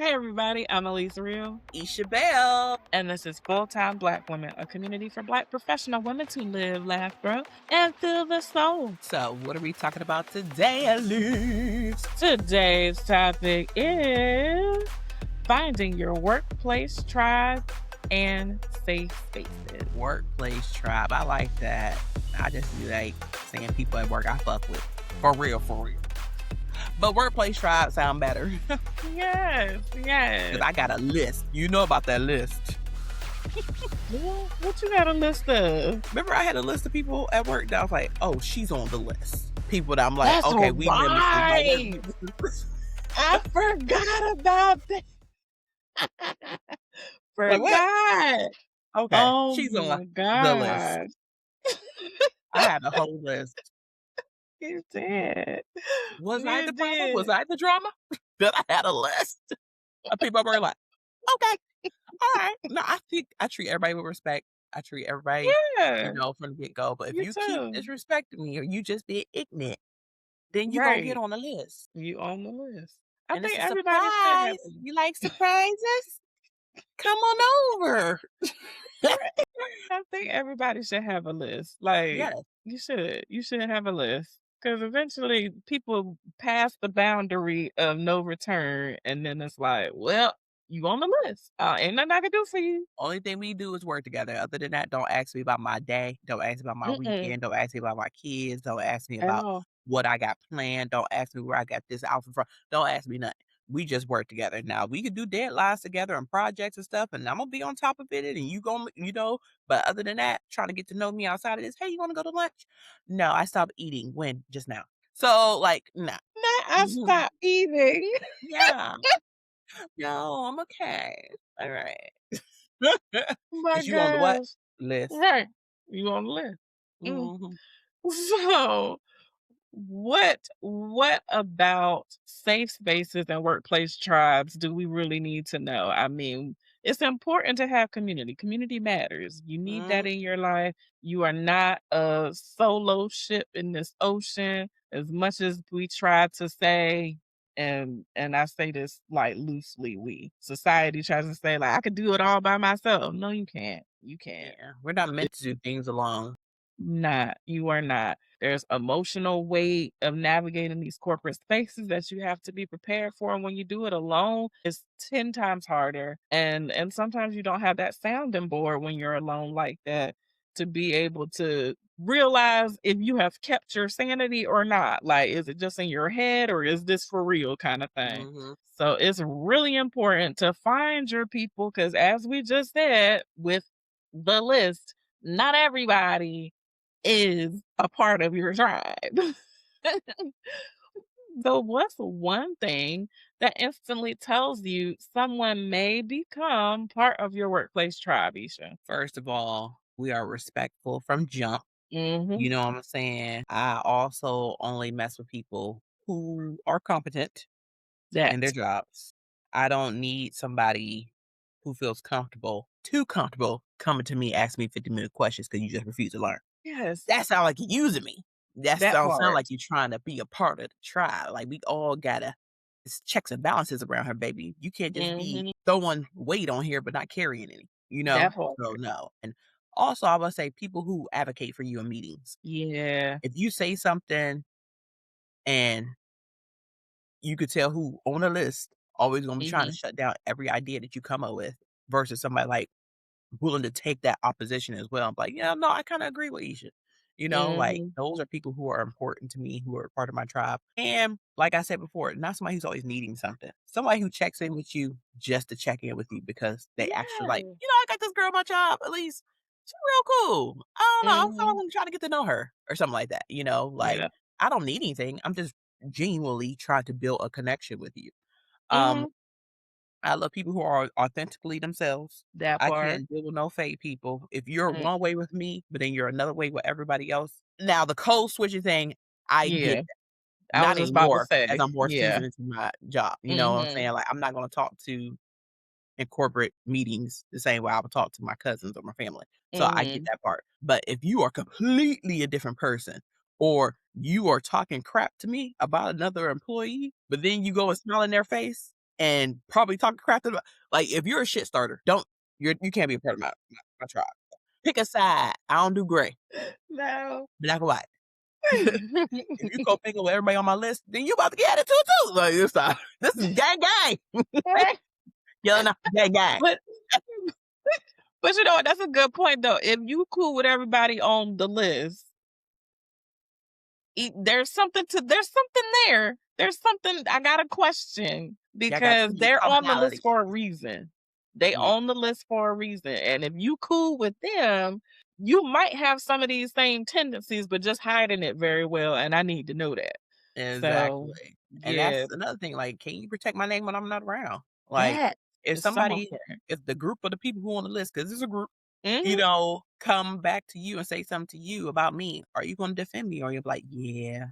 Hey everybody, I'm Elise Real, Isha Bell. and this is Full Time Black Women, a community for Black professional women to live, laugh, grow, and feel the soul. So, what are we talking about today, Elise? Today's topic is finding your workplace tribe and safe spaces. Workplace tribe. I like that. I just be like saying people at work I fuck with. For real, for real. But workplace tribe sound better. Yes, yes. Because I got a list. You know about that list. What you got a list of? Remember I had a list of people at work that I was like, oh, she's on the list. People that I'm like, That's okay, we right. I forgot about that. Like what? Forgot. Okay, Oh she's on my the list. god. I had a whole list. You did. Was I You the problem? Was did. I the drama? That I had a list of people were like, okay, all right. No, I think I treat everybody with respect. I treat everybody, Yeah, from the get go. But if you you keep too. disrespecting me or you just be ignorant, then you gonna get Right. on the list. You on the list. I And it's think a everybody should have surprise. a You like surprises? Come on over. right. I think everybody should have a list. Like, Yes. you should. You should have a list. Because eventually people pass the boundary of no return, and then it's like, well, you on the list. Ain't nothing I can do for you. Only thing we do is work together. Other than that, don't ask me about my day. Don't ask me about my Mm-mm. weekend. Don't ask me about my kids. Don't ask me At about all. what I got planned. Don't ask me where I got this outfit from. Don't ask me nothing. We just work together. Now we could do deadlines together and projects and stuff, and I'm gonna be on top of it, and you gonna, But other than that, trying to get to know me outside of this, hey, you want to go to lunch? No, I stopped eating when just now. So like, nah. Now I Mhm. stop eating. Yeah. No, I'm okay. All right. My Is you on the what gosh. list? Right. You on the list. Mm. Mhm. So, what about safe spaces and workplace tribes do we really need to know? I mean, it's important to have community. Community matters. You need that Mhm. in your life. You are not a solo ship in this ocean as much as we try to say, and I say this like loosely, we society tries to say like I could do it all by myself. No, you can't. You can't. Yeah, we're not meant to do things alone. Not. You are not. There's emotional weight of navigating these corporate spaces that you have to be prepared for, and when you do it alone, it's 10 times harder, and sometimes you don't have that sounding board when you're alone like that to be able to realize if you have kept your sanity or not. Like, is it just in your head or is this for real kind of thing? Mhm. So it's really important to find your people because as we just said with the list, not everybody is a part of your tribe. So, what's one thing that instantly tells you someone may become part of your workplace tribe, Isha? First of all, we are respectful from jump. Mhm. You know what I'm saying? I also only mess with people who are competent in their That. jobs. I don't need somebody who feels comfortable, too comfortable, coming to me asking me 50-minute questions because you just refuse to learn. Yes, That sound like you're using me. That that don't sound part. like you're trying to be a part of the tribe. Like we all gotta it's checks and balances around her, baby. You can't just be Mhm. throwing weight on here but not carrying any, you That know? part. So no. And also I would say people who advocate for you in meetings. Yeah. If you say something and you could tell who on the list always gonna be trying to Mhm. shut down every idea that you come up with versus somebody like willing to take that opposition as well. I'm like, yeah, no, I kind of agree with Isha. Like Mhm. those are people who are important to me, who are part of my tribe. And like I said before, not somebody who's always needing something. Somebody who checks in with you just to check in with you because they actually like, Yeah. I got this girl on my job. At least she's real cool. I don't know. I'm Mhm. someone trying to get to know her or something like that. Like Yeah. I don't need anything. I'm just genuinely trying to build a connection with you. Um, Mhm. I love people who are authentically themselves. That I part. can't deal with no fake people. If you're Mm. one way with me, but then you're another way with everybody else. Now the code switching thing, I get Yeah. that. I was Not just about to anymore as say. I'm more Yeah. seasoned into my job. You know what I'm Mhm. saying? Like I'm not gonna talk to in corporate meetings the same way I would talk to my cousins or my family. So I get Mhm. that part. But if you are completely a different person or you are talking crap to me about another employee, but then you go and smile in their face. and probably talk crap to them. Like, if you're a shit starter, you can't be a part of my tribe. Pick a side. I don't do gray, No. black or white. If you co-mingle with everybody on my list, then you about to get attitude too. Like, this is gang gang. Yelling out gang gang. But but you know what? That's a good point though. If you cool with everybody on the list, there's something there. There's something I got to question Y'all got because too many they're on the list commonalities. for a reason. They Yeah, on the list for a reason. And if you cool with them, you might have some of these same tendencies, but just hiding it very well. And I need to know that. So exactly. And yeah, that's another thing. Like, can you protect my name when I'm not around? Like, that if is so somebody, important. if the group of the people who on the list, because it's a group, Hmm. come back to you and say something to you about me, are you going to defend me? Or you'll be like, yeah,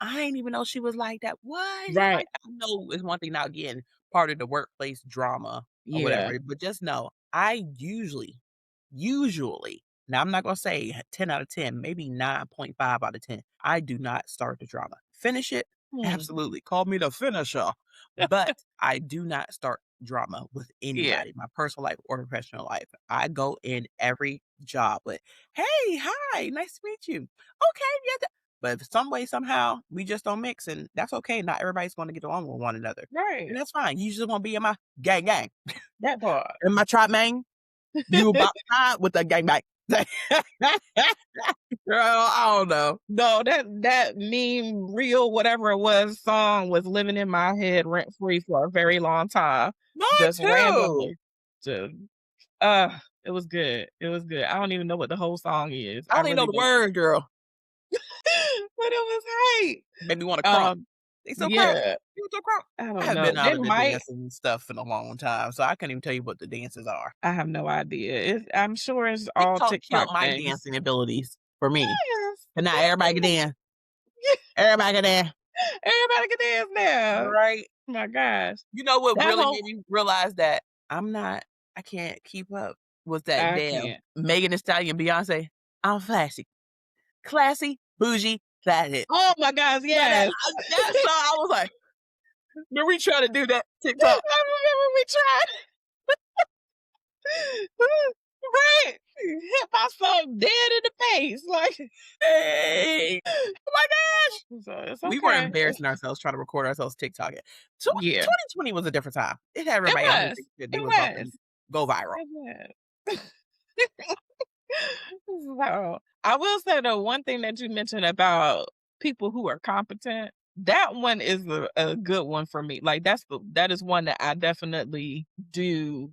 I didn't even know she was like that. What? She Right. like that? I know it's one thing now again, part of the workplace drama or Yeah. whatever. But just know, I usually, now I'm not gonna say 10 out of 10, maybe 9.5 out of 10. I do not start the drama. Finish it, Hmm. absolutely. Call me the finisher. But I do not start drama with Yeah. anybody, my personal life or professional life. I go in every job with, hey, hi, nice to meet you. Okay, yeah. But if some way, somehow, we just don't mix, and that's okay. Not everybody's going to get along with one another. And Right. that's fine. You just want to be in my gang, That part. in my tribe, man. You about time with the gangbang. Girl, I don't know. No, that meme, real whatever it was, song was living in my head rent free for a very long time, Mine just too. randomly. Just, uh, it was good. It was good. I don't even know what the whole song is. I I don't even know really the don't. word, girl. But it was hype. Made me wanna crunk. Um, They so crunk. yeah, You so crunk. I I don't haven't know. been out They of the might. dancing stuff in a long time, so I couldn't even tell you what the dances are. I have no idea. I'm sure it's all TikTok killed TikTok my things. dancing abilities for me. Yes, And now everybody can yes, dance. Everybody can dance. everybody can dance now. Right? Oh my gosh, You know what that really whole made me realize that I can't keep up with that I damn can't. Megan Thee Stallion, Beyonce. I'm flashy. Classy, bougie, classy. Oh my gosh, Now yes. that song, I was like, "Did we try to do that TikTok?" I remember we tried. Right. Hit myself dead in the face, like, Hey, oh my gosh, so it's we were okay. embarrassing ourselves trying to record ourselves TikTok. Yeah, 2020 was a different time. It had it everybody out here was. thinking that they It was about to was. go viral. It was. So, I will say though, one thing that you mentioned about people who are competent, that one is a good one for me. Like that is one that I definitely do.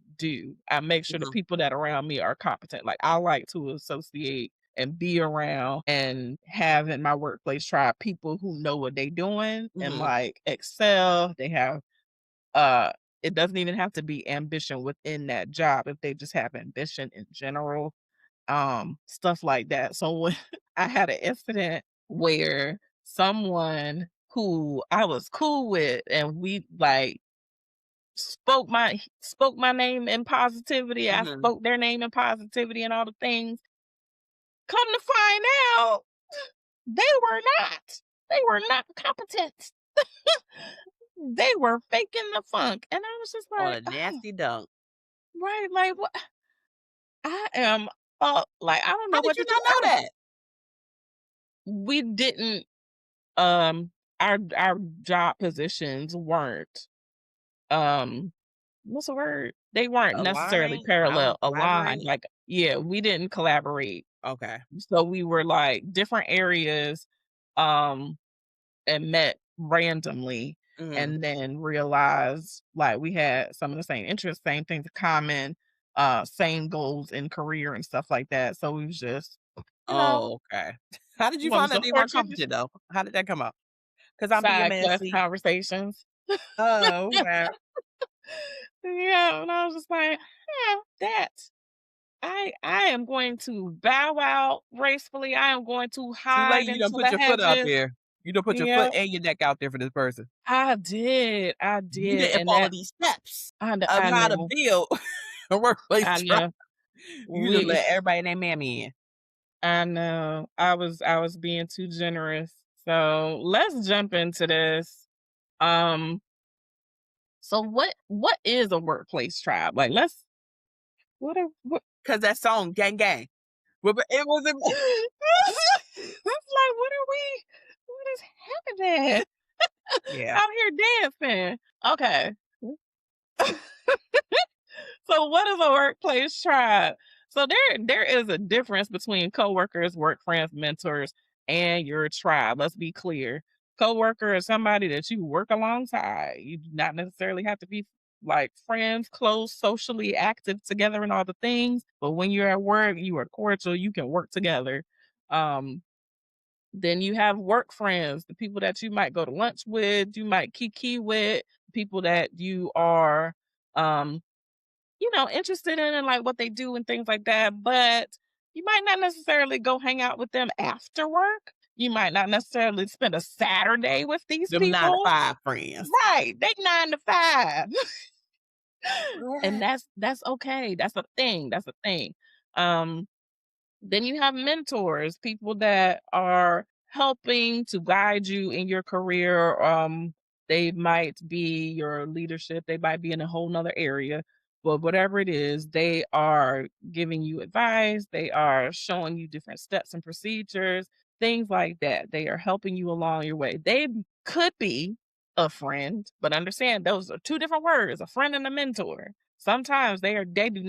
I make sure the Mhm, people that are around me are competent. Like I like to associate and be around and have in my workplace tribe people who know what they're doing and mhm, like excel. They have uh it doesn't even have to be ambition within that job if they just have ambition in general, stuff like that. So when I had an incident where someone who I was cool with and we like spoke my name in positivity. I mhm. spoke their name in positivity and all the things. Come to find out, they were not. They were not competent. They were faking the funk. And I was just On like, a oh, nasty dunk. right, like what I am like I don't How know did what you to do. not know that? We didn't our job positions weren't um what's the word, they weren't necessarily Align, parallel aligned, collaborate? like yeah, we didn't collaborate, Okay. so we were like different areas, um and met randomly Mhm. and then realized like we had some of the same interests, same things in common, same goals in career and stuff like that, so we was just, you know, Oh, okay. How did you one of find that the they weren't fortunes competent though? How did that come up? Because 'Cause I'm being side quest messy. conversations. Oh, okay. Yeah, and I was just like, "Huh, that I am going to bow out gracefully. I am going to Too late, hide you done into put the your foot out hedges." there. You done put your Yeah, foot and your neck out there for this person. I You did, didn't and follow that these steps of I how to know, build a workplace I tribe. know. You just We let everybody and their mammy in. I know. I was being too generous. So let's jump into this. Um, So what is a workplace tribe? Like, let's what 'Cause that song, "Gang Gang." But it wasn't It's like, what is happening Yeah. out here dancing? Okay. So what is a workplace tribe? So there is a difference between coworkers, work friends, mentors, and your tribe. Let's be clear. Coworker is somebody that you work alongside. You do not necessarily have to be like friends, close, socially active together and all the things. But when you're at work, you are cordial, you can work together. Um, then you have work friends, the people that you might go to lunch with, you might kiki with, people that you are um interested in and like what they do and things like that, but you might not necessarily go hang out with them after work. You might not necessarily spend a Saturday with these Them 9 to people. 5 friends. Right. They 9 to 5. And Right. that's okay. That's a thing. That's a thing. Um then you have mentors, people that are helping to guide you in your career. They might be your leadership, they might be in a whole nother area, but whatever it is, they are giving you advice, they are showing you different steps and procedures, things like that. They are helping you along your way. They could be a friend, but understand those are two different words, a friend and a mentor. Sometimes they do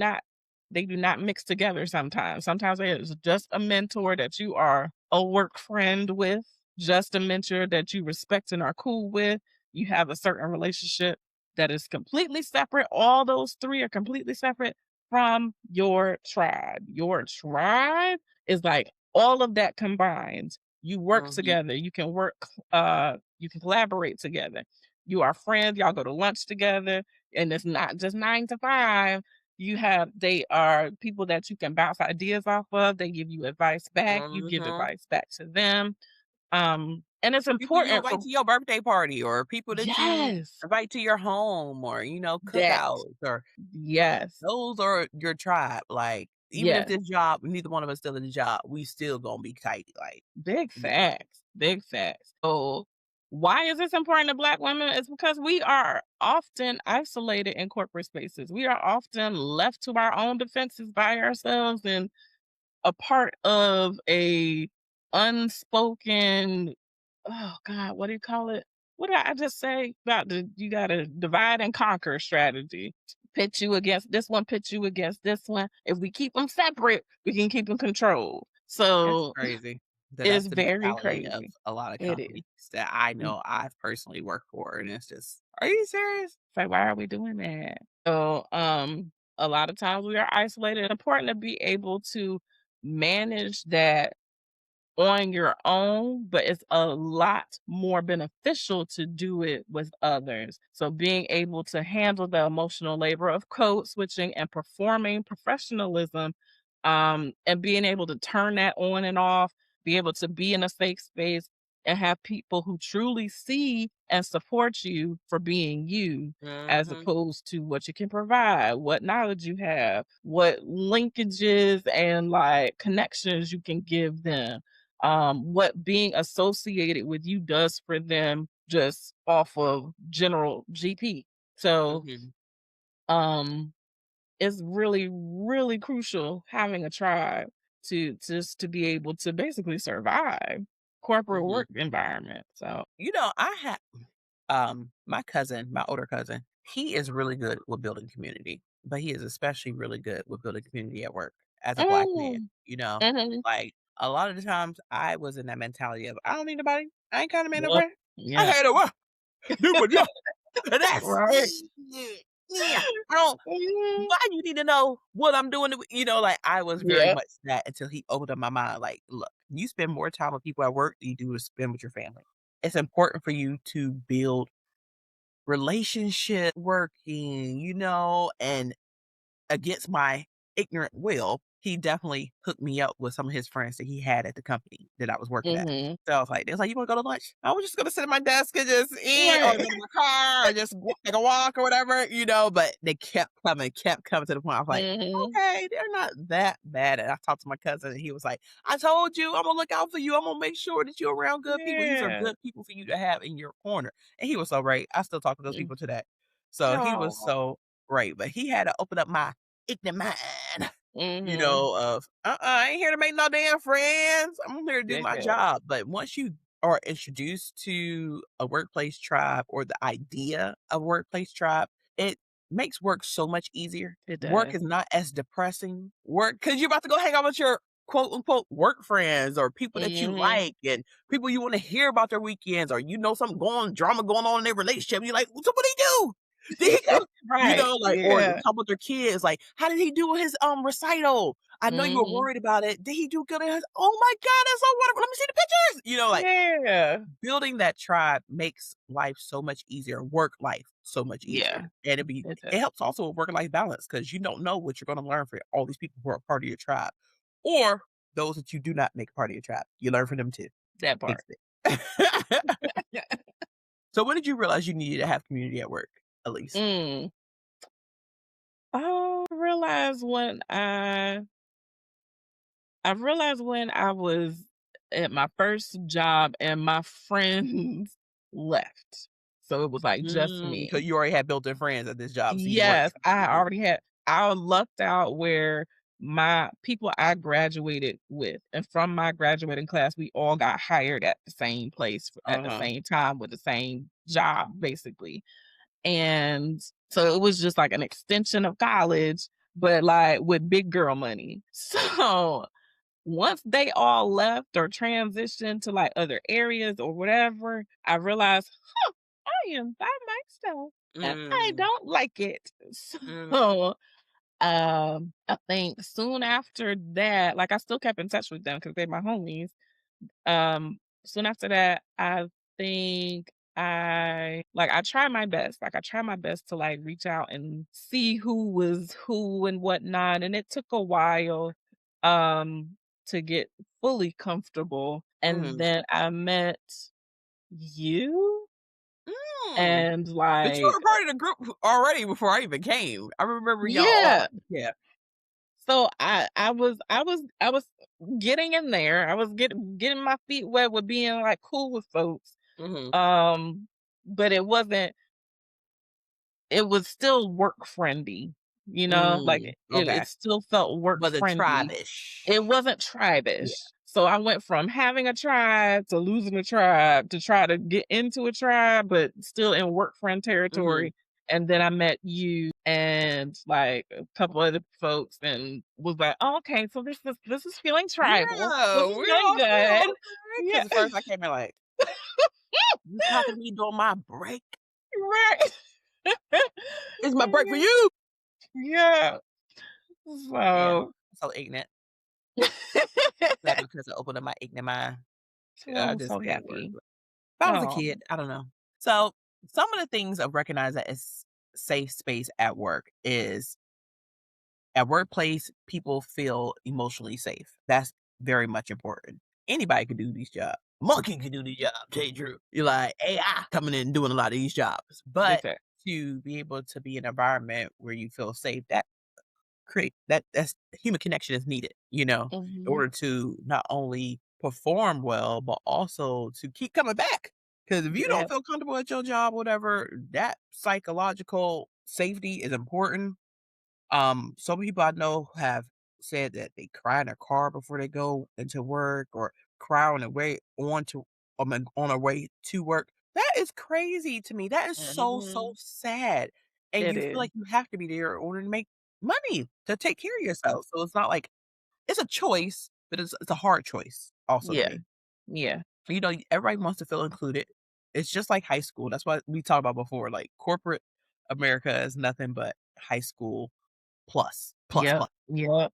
not mix together sometimes. Sometimes it is just a mentor that you are a work friend with, just a mentor that you respect and are cool with. You have a certain relationship that is completely separate. All those three are completely separate from your tribe. Your tribe is like all of that combined. You work Mhm. together. You can collaborate together. You are friends. Y'all go to lunch together. And it's not just 9 to 5. They are people that you can bounce ideas off of. They give you advice back. You give Mhm. advice back to them. And it's People you important invite for to your birthday party or people that you yes, invite to your home or, that cookouts or yes, those are your tribe, like, even if yes. this job neither one of us still in the job, we still gonna be tight, like, Big yeah. facts, big facts. So, why is this important to Black women? It's because we are often isolated in corporate spaces. We are often left to our own defenses by ourselves and a part of a unspoken oh god, what do you call it? What did I just say about you gotta divide and conquer strategy? Pit you against this one, pit you against this one. If we keep them separate, we can keep them controlled. It's So crazy that it's that's the very mentality of crazy. a lot of It is. companies that I Mm. know I've personally worked for, and it's just, "Are you serious?" It's like, why are we doing that? So a lot of times we are isolated. It's important to be able to manage that on your own, but it's a lot more beneficial to do it with others. So being able to handle the emotional labor of code switching and performing professionalism, and being able to turn that on and off, be able to be in a safe space and have people who truly see and support you for being you as Mhm, opposed to what you can provide, what knowledge you have, what linkages and like connections you can give them, what being associated with you does for them just off of general GP. So, mhm, um, it's really, really crucial having a tribe to just to be able to basically survive corporate mhm. work environment. So, I had my cousin, my older cousin, he is really good with building community, but he is especially really good with building community at work as a Black man, mm, you know? mhm, Like, a lot of the times, I was in that mentality of, "I don't need nobody. I ain't kinda made no yep, friend. I yeah, had a what? Do my job, and that's right. it. Yeah. I don't Mhm, why do you need to know what I'm doing to" like, I was very yep, much that until he opened up my mind, like, "Look, you spend more time with people at work than you do to spend with your family. It's important for you to build relationship working, and against my ignorant will, he definitely hooked me up with some of his friends that he had at the company that I was working at. mhm, So I was like, they was like, "You wanna go to lunch?" I was just gonna sit at my desk and just eat or right. go to my car or just take a walk or whatever, but they kept coming to the point. I was like, Mhm, "Okay, they're not that bad." And I talked to my cousin and he was like, "I told you, I'm gonna look out for you. I'm gonna make sure that you're around good people. These are yeah. good people for you to have in your corner." And he was so right. I still talk to those Mm. people today. So he was Oh. so great, but he had to open up my ignorant mind, Mhm. of, I ain't here to make no damn friends. I'm here to do Good, my good. job." But once you are introduced to a workplace tribe or the idea of workplace tribe, it makes work so much easier. It Work does. is not as depressing. Work, because 'cause you're about to go hang out with your quote unquote "work friends" or people that you Mhm. like and people you wanna hear about their weekends, or something drama going on in their relationship. You're like, "So what he do? Did he come?" Right. Like, or Yeah. talk about their kids, like, "How did he do with his, recital? I know you were Mhm. worried about it. Did he do good at his, oh my god, that's so wonderful. Let me see the pictures." Like, Yeah. building that tribe makes life so much easier, work life so much easier. Yeah. And It it does. helps also with work-life balance because you don't know what you're gonna learn from all these people who are part of your tribe, or those that you do not make part of your tribe. You learn from them too. That Big part. stick. So when did you realize you needed to have community at work, at least? Mm. Oh, I realized when I was at my first job and my friends left. So it was like just So me. you already had built-in friends at this job, so you weren't Yes, trying to I do. already had I lucked out where my people I graduated with and from my graduating class, we all got hired at the same place at the Uh-huh. same time with the same job, basically. And so it was just like an extension of college, but like with big girl money. So once they all left or transitioned to like other areas or whatever, I realized, I am by myself and I Mm, don't like it. mm, So I think soon after that, like I still kept in touch with them because they're my homies. Soon after that, I think I try my best. Like I try my best to like reach out and see who was who and whatnot. And it took a while to get fully comfortable. And mhm, then I met you mm. and But you like were part of the group already before I even came. I remember y'all all, yeah. yeah. So I was getting in there. I was getting my feet wet with being like cool with folks. Mhm. Um, but it was still work friendly, like Mm, it okay. still felt work Was it friendly. It tribe-ish? wasn't Yeah. tribe-ish. So I went from having a tribe to losing a tribe to try to get into a tribe, but still in work friend Mhm. territory. And then I met you and like a couple other folks and was like, oh, okay, so this is feeling tribal. Yeah, This is feeling good. okay. Yeah. Because at first I came in like, "You talking to me during my break? Right. It's my break for you." Yeah. Yeah. So So ignorant. That because I opened up my ignorant mind. well, I I'm just so can't work. happy. If I was a Oh, kid, I don't know. So, some of the things I've recognized that is safe space at work is at workplace, people feel emotionally safe. That's very much important. Anybody can do these jobs. Monkey can do these jobs, tell you the truth. You're like AI coming in and doing a lot of these jobs. big But fact. to be able to be in an environment where you feel safe, that create that's human connection is needed, in Mhm. order to not only perform well, but also to keep coming back. Because if you don't Yeah. feel comfortable at your job, whatever, that psychological safety is important. Some people I know have said that they cry in their car before they go into work or cry on their way on their way to work. That is crazy to me. That is so Mhm. sad. And It you feel is. like you have to be there in order to make money to take care of yourself. So it's not like it's a choice, but it's a hard choice also to Yeah. me. Yeah. Everybody wants to feel included. It's just like high school. That's what we talked about before. Like corporate America is nothing but high school plus, plus, Yep. plus. Yep.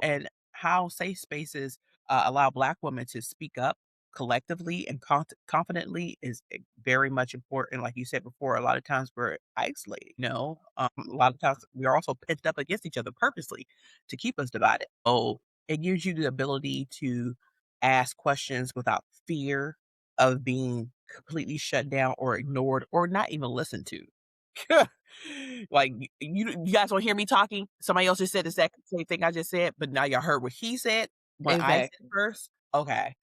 And how safe spaces allow Black women to speak up collectively and confidently is very much important. Like you said before, a lot of times we're isolated. A lot of times we are also pent up against each other purposely to keep us divided. So it gives you the ability to ask questions without fear of being completely shut down or ignored or not even listened to. Like, you guys don't hear me talking? Somebody else just said the exact same thing I just said, but now y'all heard what he said when I said Exactly. first? Okay.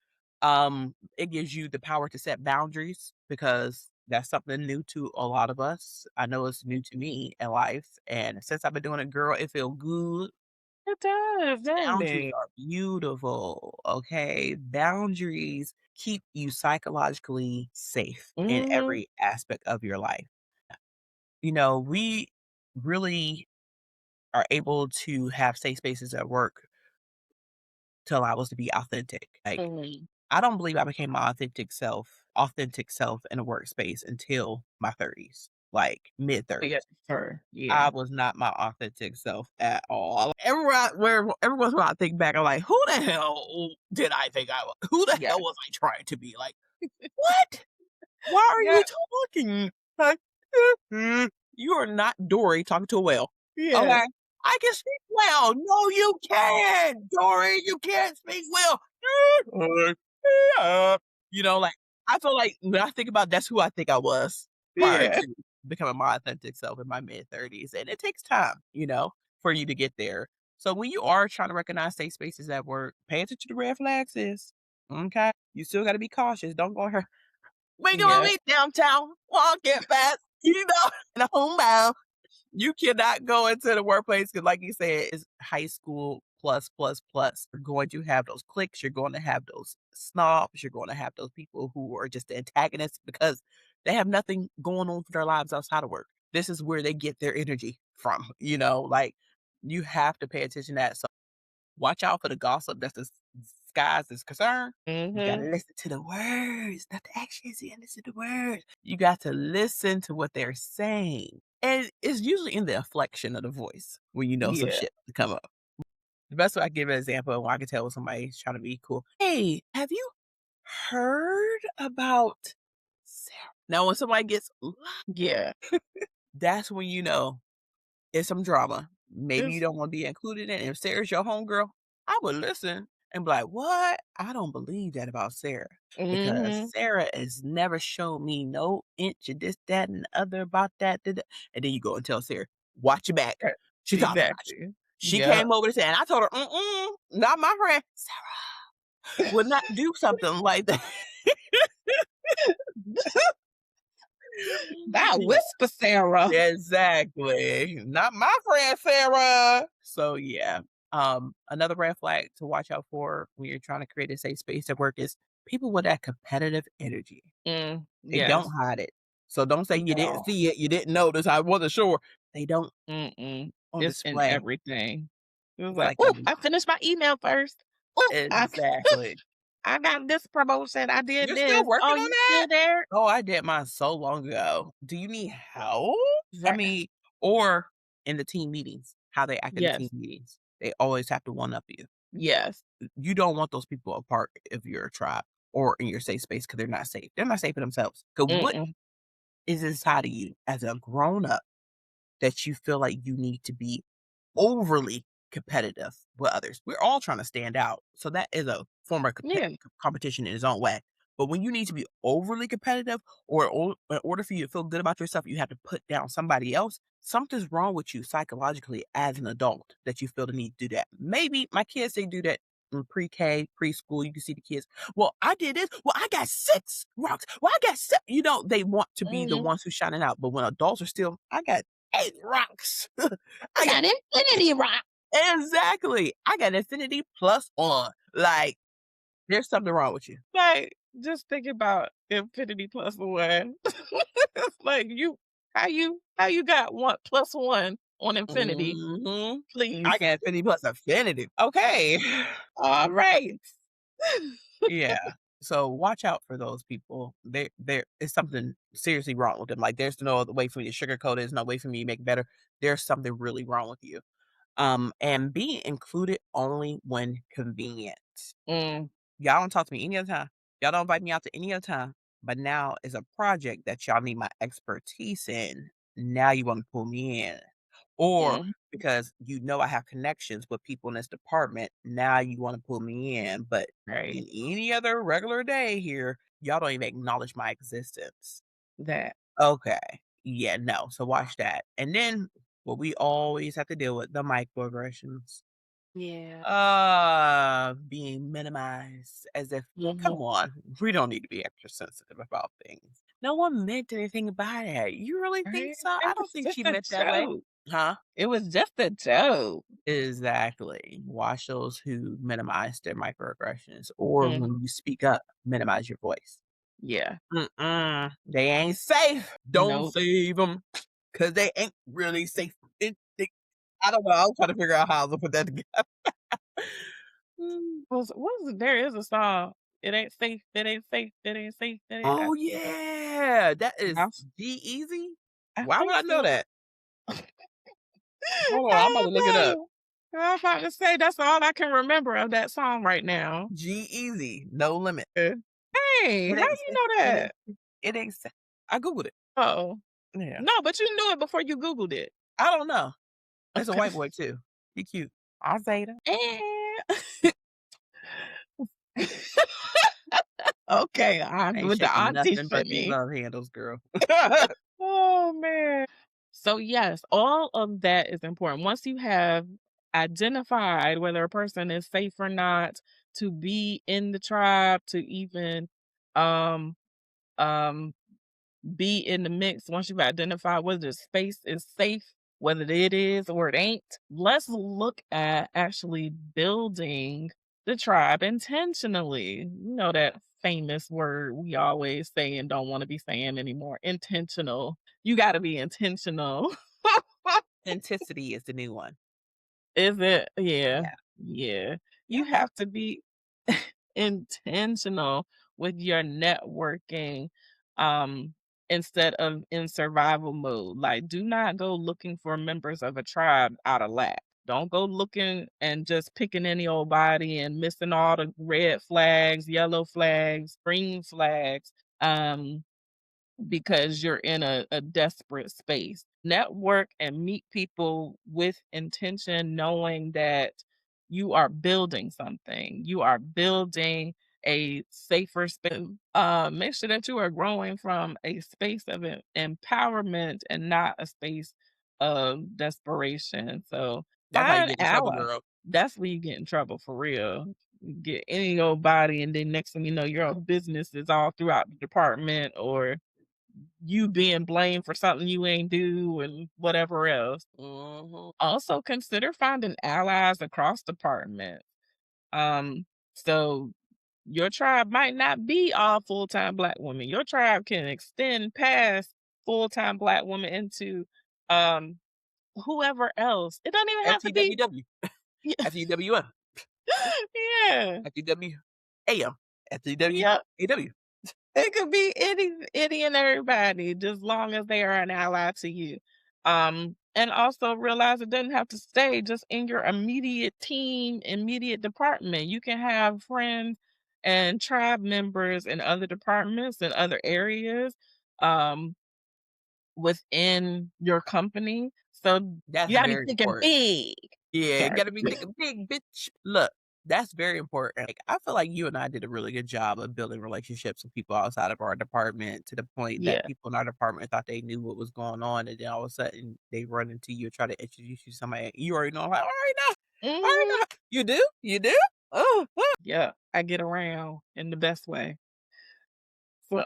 It gives you the power to set boundaries because That's something new to a lot of us. I know it's new to me in life, and since I've been doing it, girl, it feel good. It does, doesn't Boundaries it? are beautiful, okay? Boundaries keep you psychologically safe in Mhm, every aspect of your life. We really are able to have safe spaces at work to allow us to be authentic. Like, mhm. I don't believe I became my authentic self in a workspace until my 30s, like mid Yes, 30s. sir. Yeah, I was not my authentic self at all. Every once in a while I think back, I'm like, who the hell did I think I was? Who the yeah, hell was I trying to be? Like, what? Why are yeah, you talking? Like, you are not Dory talking to a whale. yeah, Okay? I can speak well. No, you can't, Dory. You can't speak well. Like, I feel like when I think about that's who I think I was prior yeah. to becoming my authentic self in my mid 30s. And it takes time, for you to get there. So when you are trying to recognize safe spaces at work, pay attention to the red flags, sis. Okay. You still got to be cautious. Don't go here. We gonna Yeah. meet downtown, walking fast, in a homebound. You cannot go into the workplace because, like you said, it's high school plus, plus, plus. You're going to have those cliques. You're going to have those snobs. You're going to have those people who are just the antagonists because they have nothing going on for their lives outside of work. This is where they get their energy from, like you have to pay attention to that. So watch out for the gossip that's disguised as concern. You gotta Mhm. listen to the words, not the actions. You gotta listen to the words. You got to listen to what they're saying. And it's usually in the inflection of the voice when you know some Yeah. shit to come up. The best way I can give an example of when I can tell when somebody's trying to be cool. Hey, have you heard about Sarah? Now, when somebody gets loud, Yeah. that's when you know it's some drama. Maybe you It's don't wanna be included in it. If Sarah's your homegirl, I would listen and be like, "What? I don't believe that about Sarah, because mhm. Sarah has never shown me no inch of this, that, and the other about that, da, da." And then you go and tell Sarah, "Watch your back. E She talking about you. exactly. She Yep. came over to say," and I told her, "Mm-mm, not my friend. Sarah would not do something like that." That whisper, Sarah. Exactly. Not my friend Sarah. So yeah. Another red flag to watch out for when you're trying to create a safe space at work is people with that competitive energy. They don't Yes. hide it. So don't say you didn't No. see it, you didn't notice, I wasn't sure. They don't Mm-mm. on It's in display. everything. It was It's like, like "Ooh, I finished my email first. Ooh, exactly. I got this promotion. I did You're still this. working Oh, on you that? still there?" Oh, I did mine so long ago. Do you need help? I Right. mean, or in the team meetings, how they act in the team Yes. meetings. They always have to one up you. Yes. You don't want those people apart if you're a tribe or in your safe space because they're not safe. They're not safe for themselves. Because what Mm-mm. is inside of you as a grown up that you feel like you need to be overly competitive with others? We're all trying to stand out. So that is a form of Yeah. competition in its own way. But when you need to be overly competitive, or in order for you to feel good about yourself, you have to put down somebody else. Something's wrong with you psychologically as an adult that you feel the need to do that. Maybe my kids, they do that in pre-K, preschool. You can see the kids. Well, I did this. Well, I got 6 rocks. Well, I got 7. They want to be the Mhm. ones who shining out. But when adults are still, I got 8 rocks. I I got got infinity rock. exactly. I got infinity plus one. Like, there's something wrong with you. Like, just think about infinity plus one. It's like how you got one plus one on infinity, Mhm. I please. got infinity plus affinity. Okay. All right. Yeah. So watch out for those people. There is something seriously wrong with them. Like, there's no other way for me to sugarcoat it. There's no way for me to make it better. There's something really wrong with you. And being included only when convenient. Mm, Y'all don't talk to me any other time. Y'all don't invite me out to any other time. But now is a project that y'all need my expertise in. Now you want to pull me in. Or mm, because I have connections with people in this department, now you want to pull me in. But in right. any other regular day here, y'all don't even acknowledge my existence. That. Okay. Yeah, no. So watch that. And then what we always have to deal with, the microaggressions. Yeah. Being minimized as if, come Mhm. on, we don't need to be extra sensitive about things. no one meant anything by that. You really think Right? so? I It don't was think just she a meant that way. joke. Huh? It was just a joke. Exactly. Watch those who minimize their microaggressions, or Mm, when you speak up, minimize your voice. yeah. Mm-mm. They ain't safe. Don't Nope. save them, 'cause they ain't really safe. I don't know. I was trying to figure out how to put that together. Mm. There is a song. It ain't safe, it ain't safe, it ain't safe, it ain't Oh, yeah. That is Mouse. G-Eazy? I Why would think I know so. that? Hold on, I'm about I to look it don't up. know. I'm about to say that's all I can remember of that song right now. G-Eazy, No Limit. Uh, Hey, It how ain't you safe. know It that? ain't it ain't safe. I Googled it. Oh. Yeah. No, but you knew it before you Googled it. I don't know. It's a Okay. white boy too. He cute. I'll say that. Okay, Ain't with the shaking auntie nothing but these shimmy. love handles, girl. Oh, man. So, yes, all of that is important. Once you have identified whether a person is safe or not to be in the tribe, to even um um be in the mix, once you've identified whether the space is safe, whether it is or it ain't, let's look at actually building the tribe intentionally. You know that famous word we always say and don't want to be saying anymore, intentional. You got to be intentional. Authenticity is the new one. Is it? Yeah. Yeah. Yeah. You Yep. have to be intentional with your networking, um, instead of in survival mode. Like, do not go looking for members of a tribe out of lack. Don't go looking and just picking any old body and missing all the red flags, yellow flags, green flags. Because you're in a desperate space. Network and meet people with intention, knowing that you are building something. You are building a safer space. Make sure that you are growing from a space of empowerment and not a space of desperation. So That's how you find get in trouble, allies. girl. That's where you get in trouble for real. You get any old body, and then next thing you know, your business is all throughout the department, or you being blamed for something you ain't do and whatever else. Mhm. Also consider finding allies across departments. Um, so your tribe might not be all full-time Black women. Your tribe can extend past full-time Black women into um whoever else. It doesn't even have to be FTWW. yeah. FTWM. Yeah. FTWAM. Yep. FTWAW. It could be any and everybody, just long as they are an ally to you. And also realize it doesn't have to stay just in your immediate team, immediate department. You can have friends and tribe members in other departments and other areas um, within your company. So That's you gotta be very thinking important. big. Yeah, Gotta gotta be be thinking big, bitch. Look, that's very important. Like, I feel like you and I did a really good job of building relationships with people outside of our department to the point yeah. that people in our department thought they knew what was going on, and then all of a sudden they run into you and try to introduce you to somebody you already know. I'm like, all right now, all right Mhm. now. You do? You do? Oh, Yeah. I get around in the best way. So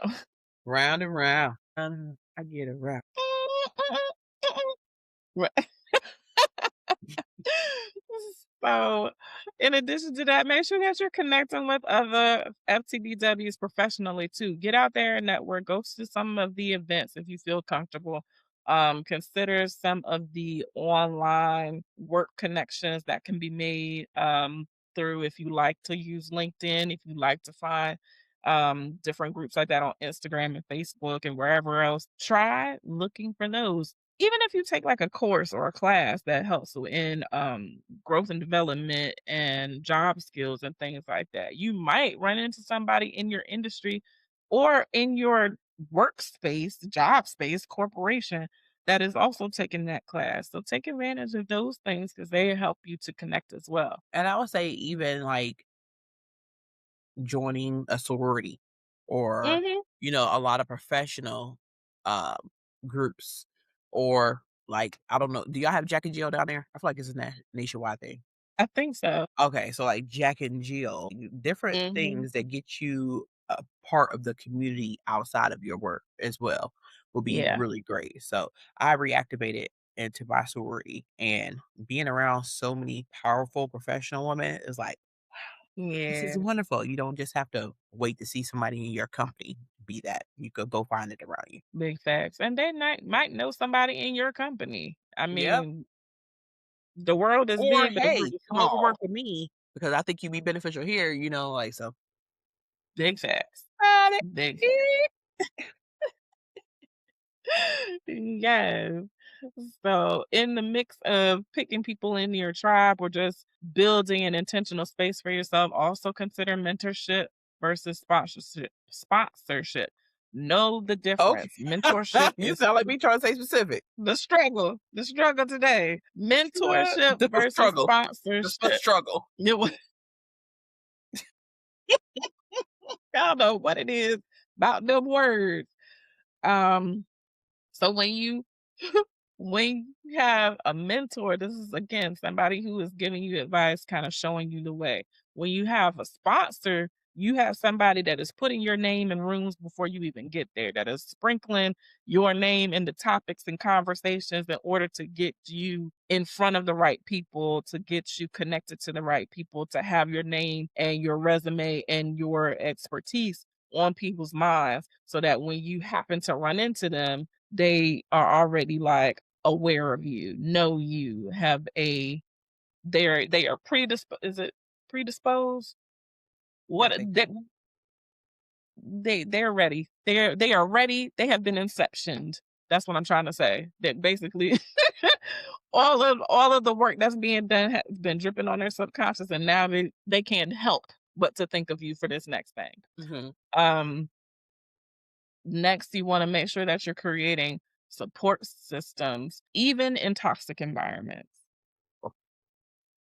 round and round. I get it right. Right. So, in addition to that, make sure that you're connecting with other FTBWs professionally too. Get out there and network. Go to some of the events if you feel comfortable. Consider some of the online work connections that can be made through if you like to use LinkedIn, if you like to find different groups like that on Instagram and Facebook and wherever else. Try looking for those even if you take like a course or a class that helps in growth and development and job skills and things like that, you might run into somebody in your industry or in your workspace, job space, corporation that is also taking that class. So take advantage of those things because they help you to connect as well. And I would say even like joining a sorority or, Hmm. a lot of professional, um, groups or, like, I don't know, do y'all have Jack and Jill down there? I feel like it's a nationwide thing. I think so. Okay, so, like, Jack and Jill, different Hmm. things that get you a part of the community outside of your work as well will be Yeah. really great. So I reactivated into my sorority, and being around so many powerful professional women is like, this is Yeah. wonderful. You don't just have to wait to see somebody in your company be that. You could go find it around you. Big facts. And they might know somebody in your company. I Yep. mean, the world is Or big, but the world hey, is come over work small. with me because I think you'd be beneficial here, like so. Big facts. Got Big facts. it. Yes. So, in the mix of picking people in your tribe or just building an intentional space for yourself, also consider mentorship versus sponsorship. Sponsorship. Know the Okay. difference. Mentorship You is sound like me trying to say specific. the struggle today. Mentorship The versus struggle. The sponsorship. struggle. You wa- I don't know what it is about them words. Um, So when you when you have a mentor, this is again somebody who is giving you advice, kind of showing you the way. When you have a sponsor, you have somebody that is putting your name in rooms before you even get there, that is sprinkling your name in the topics and conversations in order to get you in front of the right people, to get you connected to the right people, to have your name and your resume and your expertise on people's minds so that when you happen to run into them they are already, like, aware of you, know you, have a they are is it predisposed? Yeah, I What think they're ready. They are ready, they have been inceptioned. That's what I'm trying to say. That basically all of the work that's being done has been dripping on their subconscious, and now they can't help but to think of you for this next thing. mhm. Um Next, you want to make sure that you're creating support systems, even in toxic environments.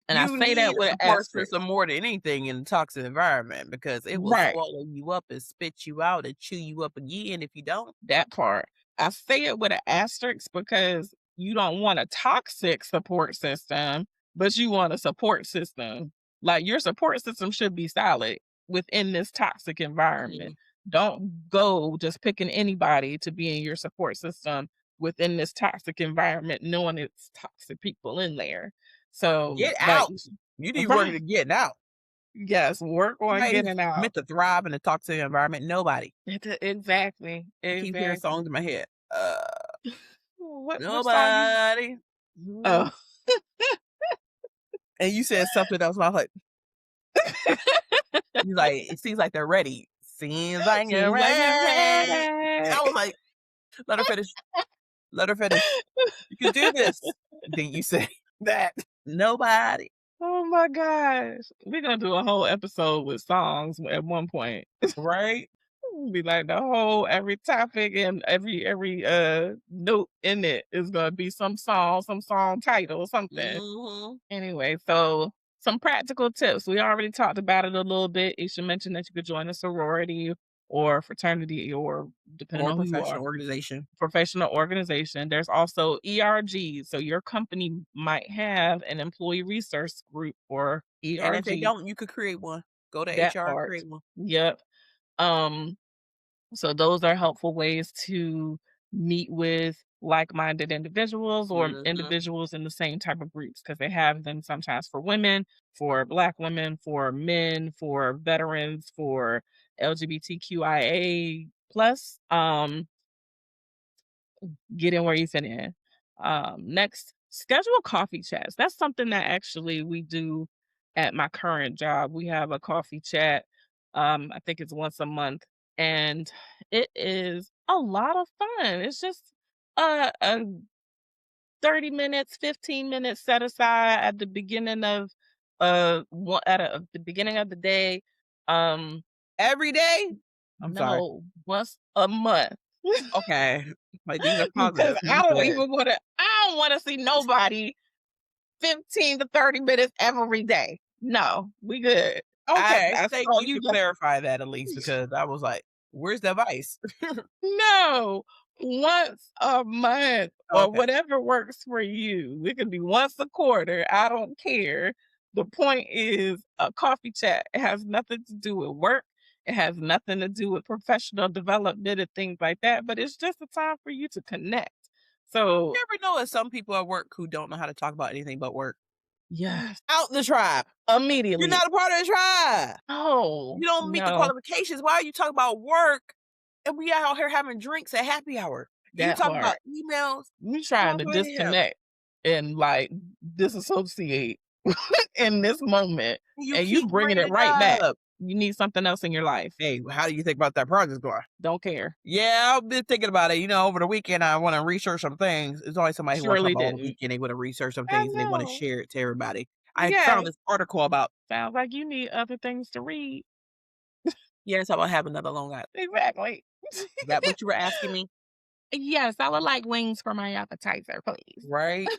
And I You say that need a with an support asterisk. system more than anything in a toxic environment because it will Right. swallow you up and spit you out and chew you up again if you don't. That part. I say it with an asterisk because you don't want a toxic support system, but you want a support system. Like your support system should be solid within this toxic environment. Mhm. Don't go just picking anybody to be in your support system within this toxic environment, knowing it's toxic people in there. So, Get like, out. You need work right. to getting out. Yes, work on Nobody's getting out. meant to thrive in a toxic environment. Nobody. Exactly. I keep hearing songs Exactly. in my head. Which song you Nobody. Mhm. oh. And you said something else, and I was like, he's like, it seems like they're ready. Seems like you're Seems like you're ready. I ready. was like, let her finish. Let her finish. You can do this. Then you say that. Nobody. Oh my gosh. We're gonna do a whole episode with songs at one point. Right? Be like the whole every topic and every note in it is gonna be some song title, something. Mhm. Anyway, so some practical tips. We already talked about it a little bit. You should mention that you could join a sorority or fraternity or depending Or a on who you are, professional organization. professional organization. There's also ERG. So your company might have an employee resource group or And if they ERG, don't, you could create one. Go to that HR and part. create one. Yep. Um, so those are helpful ways to meet with like-minded individuals or Mhm. individuals in the same type of groups because they have them sometimes for women, for black women, for men, for veterans, for LGBTQIA plus. Get in where you fit in. Next, schedule coffee chats. That's something that actually we do at my current job. We have a coffee chat. I think it's once a month, and it is a lot of fun. It's just a 30 minutes, 15 minutes set aside at the beginning of the beginning of the day. Um, Every day? I'm sorry. no, once a month. Okay. Like, these are Because positive. You said I don't wanna see nobody 15 to 30 minutes every day. No, we good. okay, I thank saw you you for just clarifying that at least because I was like, "Where's the advice?" no, once a month or Okay. whatever works for you. It can be once a quarter, I don't care. The point is a coffee chat. It has nothing to do with work. It has nothing to do with professional development and things like that, but it's just a time for you to connect. You So, never know there's some people at work who don't know how to talk about anything but work. yes, Out the tribe. You're immediately. not a part of the tribe. Oh, You don't meet the no, qualifications. Why are you talking about work and we out here having drinks at happy hour? You that talking about part. emails? You trying Girl, to go ahead. disconnect and like disassociate in this moment, You and you keep bringing bringing it it right back. up. You need something else in your life. Hey, how do you think about that project going? Don't care. Yeah, I've been thinking about it. Over the weekend, I want to research some things. There's always somebody who wants to talk Surely about on the didn't. weekend. They want to research some I things and they want to know. share it to everybody. I found Yes. this article about, Sounds like you need other things to read. yes, I want to have another Long Island. Exactly. Is that what you were asking me? Yes, I would like wings for my appetizer, please. Right?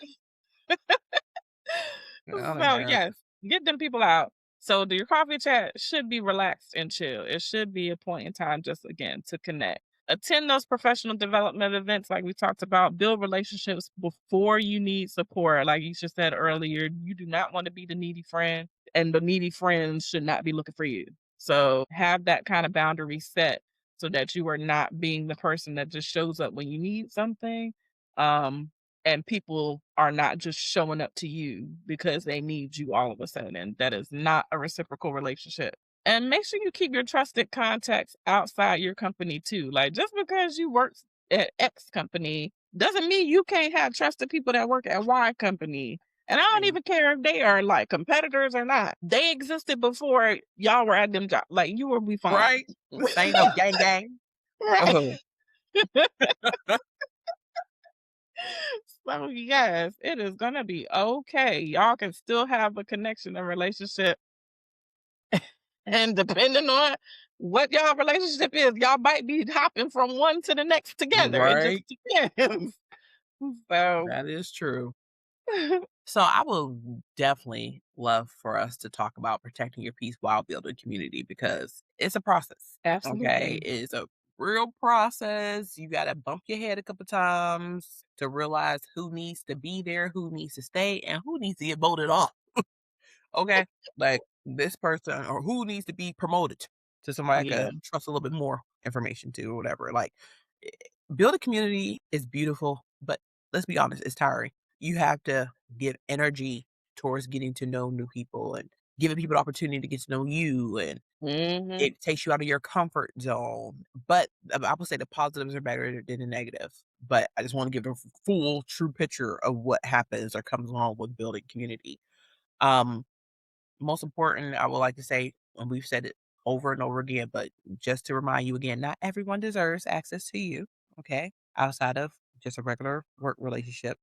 I don't So, hear. yes, get them people out. So, your coffee chat should be relaxed and chill. It should be a point in time just again to connect. Attend those professional development events like we talked about. Build relationships before you need support. Like you just said earlier, you do not want to be the needy friend, and the needy friends should not be looking for you. So, have that kind of boundary set so that you are not being the person that just shows up when you need something. Um, and people are not just showing up to you because they need you all of a sudden. And that is not a reciprocal relationship. And make sure you keep your trusted contacts outside your company too. Like just because you work at X company doesn't mean you can't have trusted people that work at Y company. And I don't Mm, even care if they are like competitors or not. They existed before y'all were at them jobs. Like you will be fine. right? Ain't no gang gang. Right. Oh, So yes, it is gonna be okay. Y'all can still have a connection and relationship. And depending on what y'all relationship is, y'all might be hopping from one to the next together. It just right. depends. So That is true. So I would definitely love for us to talk about protecting your peace while building community because it's a process. Okay. absolutely. It's a real process. You gotta bump your head a couple times to realize who needs to be there, who needs to stay, and who needs to get voted off. Okay. Like this person or who needs to be promoted to somebody I Yeah. could trust a little bit more information to or whatever. Like eh, build a community is beautiful, but let's be honest, it's tiring. You have to give energy towards getting to know new people and giving people the opportunity to get to know you and Hmm. it takes you out of your comfort zone. But I would say the positives are better than the negatives. But I just want to give a full true picture of what happens or comes along with building community. Um Most important, I would like to say, and we've said it over and over again, but just to remind you again, not everyone deserves access to you, okay? Outside of just a regular work relationship.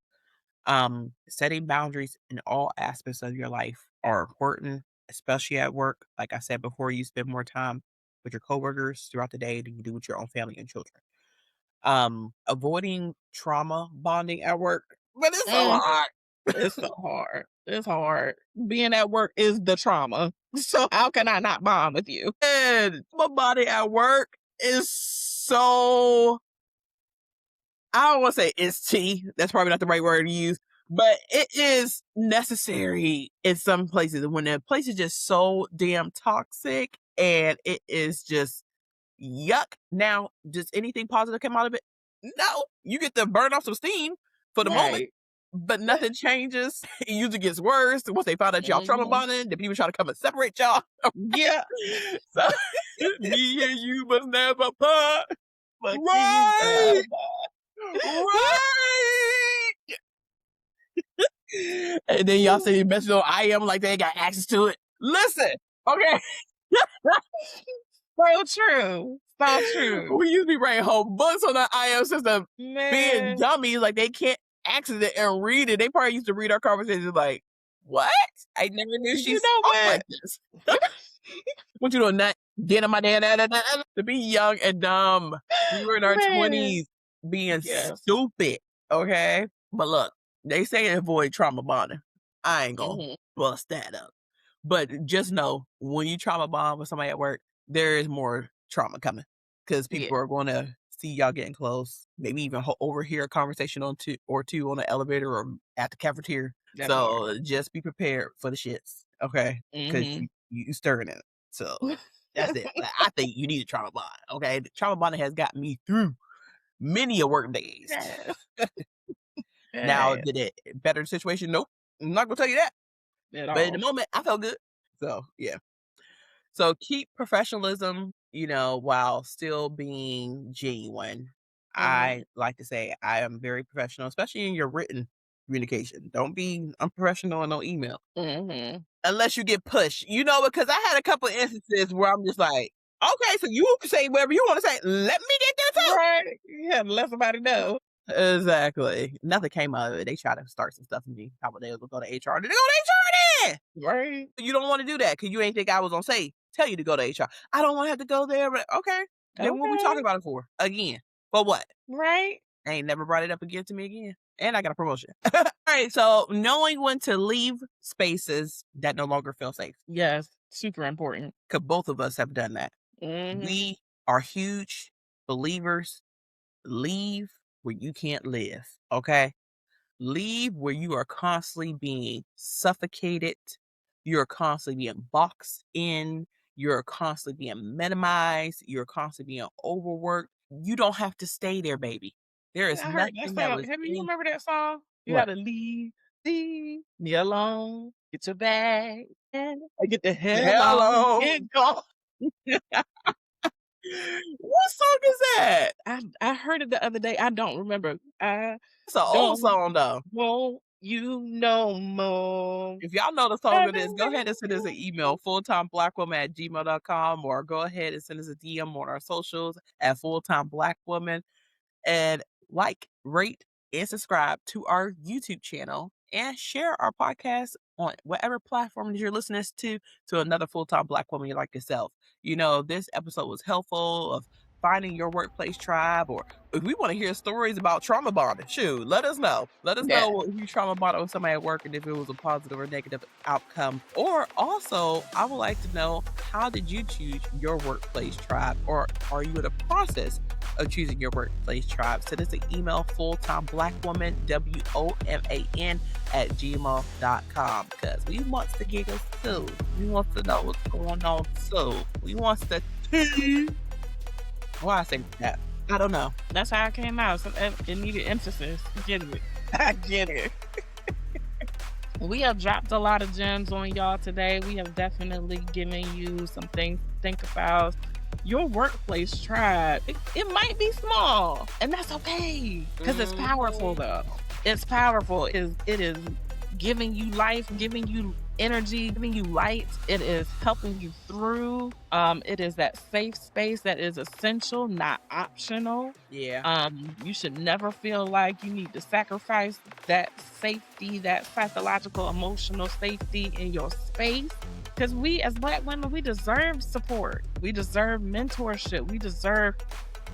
Setting boundaries in all aspects of your life are important, especially at work. Like I said before, you spend more time with your coworkers throughout the day than you do with your own family and children. Avoiding trauma bonding at work, but it's so Mm, hard. it's so hard. It's hard. Being at work is the trauma. So how can I not bond with you? And my body at work is so I don't want to say it's tea. That's probably not the right word to use, but it is necessary in some places when the place is just so damn toxic and it is just yuck. Now, does anything positive come out of it? No. You get to burn off some steam for the moment, Right. but nothing changes. It usually gets worse. Once they find out y'all trauma Hmm. bonding, the people try to come and separate y'all. Yeah. So me and you must never part. But you Right. Right. And then y'all say message on I am like they ain't got access to it. Listen, okay. So true. So true. We used to be writing whole books on the IM system, being Man, dummies, like they can't access it and read it. They probably used to read our conversations like, what? I never knew she you know spoke what? like this. What you doing? Not getting on my dad to be young and dumb. We were in our Man, 20s being yes. stupid. Okay. But look, they say avoid trauma bonding. I ain't gonna Mhm. bust that up. But just know when you trauma bond with somebody at work, there is more trauma coming because Yeah, people are going to see y'all getting close. Maybe even overhear a conversation on two on the elevator or at the cafeteria. that part. So just be prepared for the shits, okay? Because Mhm. you stirring it. So That's it. Like, I think you need a trauma bond, okay? The trauma bond has got me through many a work days. Yes. Now, Yes. did it better the situation? Nope. I'm not gonna tell you that. At But in the all. moment, I felt good. So, yeah. So keep professionalism, while still being genuine. Mhm. I like to say I am very professional, especially in your written communication. Don't be unprofessional in no email Mhm. unless you get pushed, because I had a couple of instances where I'm just like, okay, so you can say whatever you want to say. Let me get there too. Right. Yeah, let somebody know. Exactly. Nothing came of it. They tried to start some stuff with me. A couple of days ago, go to HR. Did they go to HR then? Right. You don't want to do that because you ain't think I was gonna tell you to go to HR. I don't want to have to go there, but okay. Then what we talking Okay. about it for? Again. For what? Right. Ain't never brought it up again to me again. And I got a promotion. All right. So knowing when to leave spaces that no longer feel safe. Yes. Super important. Because both of us have done that. Mhm. We are huge believers. Leave where you can't live. Okay. Leave where you are constantly being suffocated. You're constantly being boxed in. You're constantly being minimized. You're constantly being overworked. You don't have to stay there, baby. There is I heard that nothing that song. was Have you in remember that song? You what? gotta leave me alone. Get your bag and get the hell on. Hello. Get gone. What song is that? I heard it the other day. I don't remember. I It's an old don't song though. want you no more. If y'all know the song it is, go ahead and send us an email, fulltimeblackwoman@gmail.com, or go ahead and send us a DM on our socials at fulltimeblackwoman. And rate, and subscribe to our YouTube channel and share our podcast on whatever platform you're listening to another full-time Black woman like yourself. This episode was helpful of finding your workplace tribe, or if we want to hear stories about trauma bonding, shoot, let us know. Let us Yeah. know if you trauma bonded with somebody at work and if it was a positive or negative outcome. Or also, I would like to know, how did you choose your workplace tribe, or are you in the process of choosing your workplace tribe? Send us an email, fulltimeblackwoman, WOMAN @gmail.com, because we want to get us too. We want to know what's going on too. We want to why I say that? I don't know. That's how it came out. So it needed emphasis. I get it. I get it. We have dropped a lot of gems on y'all today. We have definitely given you some things to think about. Your workplace tribe, it might be small, and that's okay because it's powerful though. It's powerful. It is giving you life, giving you energy, giving you light. It is helping you through. It is that safe space that is essential, not optional. Yeah. You should never feel like you need to sacrifice that safety, that psychological, emotional safety in your space. Because we, as Black women, we deserve support. We deserve mentorship. We deserve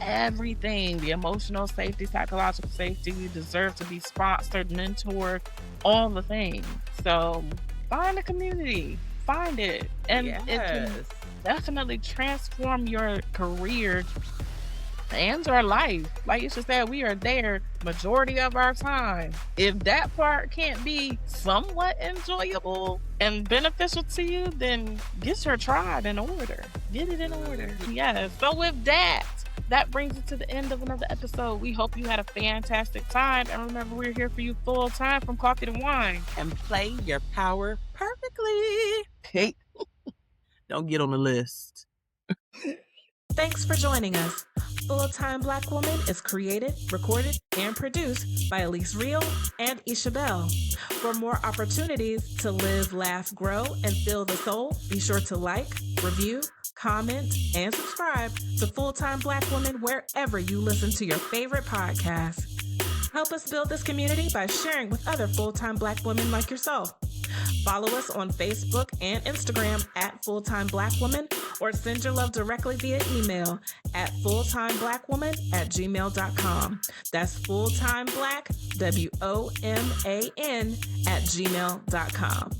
everything, the emotional safety, psychological safety. We deserve to be sponsored, mentored, all the things. So find a community, find it. And it can Yes. definitely transform your career and our life. Like you just said, we are there majority of our time. If that part can't be somewhat enjoyable and beneficial to you, then get your tribe in order. Get it in order. Yes. So with that brings us to the end of another episode. We hope you had a fantastic time. And remember, we're here for you full time from coffee to wine. And play your power perfectly. Hey, don't get on the list. Thanks for joining us. Full Time Black Woman is created, recorded, and produced by Elise Real and Isha Bell. For more opportunities to live, laugh, grow, and fill the soul, be sure to like, review, comment, and subscribe to Full Time Black Woman wherever you listen to your favorite podcast. Help us build this community by sharing with other full-time Black women like yourself. Follow us on Facebook and Instagram at Full-Time Black Woman, or send your love directly via email at fulltimeblackwoman@gmail.com. That's fulltimeblack, WOMAN @gmail.com.